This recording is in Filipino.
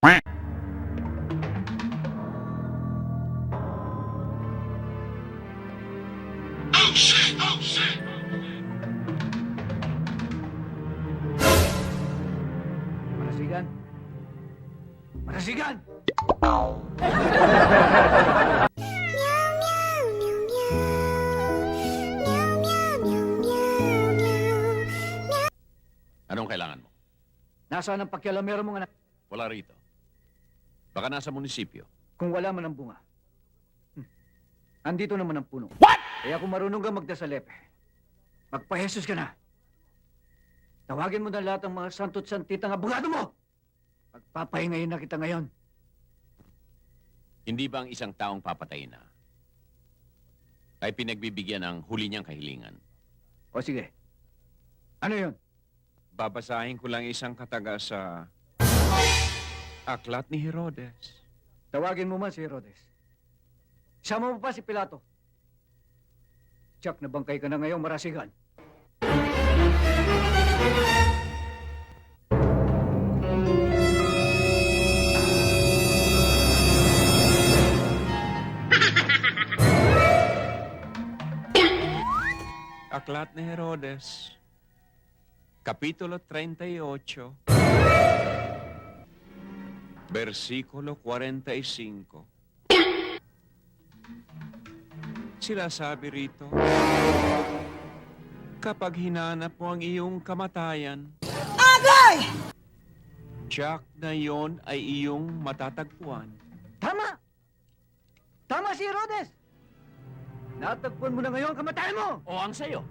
Marasigan! Marasigan! Anong kailangan mo? Nasaan ang pakialamero mong anak? Wala rito. Baka nasa munisipyo. Kung wala man ang bunga. Andito naman ang puno. What? Kaya kung marunong ka magdasalepe, magpa-Jesus ka na. Tawagin mo na lahat ng mga santo't santitang abogado mo! Magpapahingayin na kita ngayon. Hindi ba ang isang taong papatayin na ay pinagbibigyan ng huli niyang kahilingan? O sige. Ano yun? Babasahin ko lang isang kataga sa aklat ni Herodes. Tawagin mo man si Herodes. Isama mo pa si Pilato. Tsak, nabangkay ka na ngayon, Marasigan. Aklat ni Herodes, Kapitulo 38, versikulo 45. Sila sabi rito, kapag hinanap mo ang iyong kamatayan, agay! Tiyak na yon ay iyong matatagpuan. Tama! Tama si Herodes! Natagpuan mo na ngayon ang kamatayan mo! O ang sayo?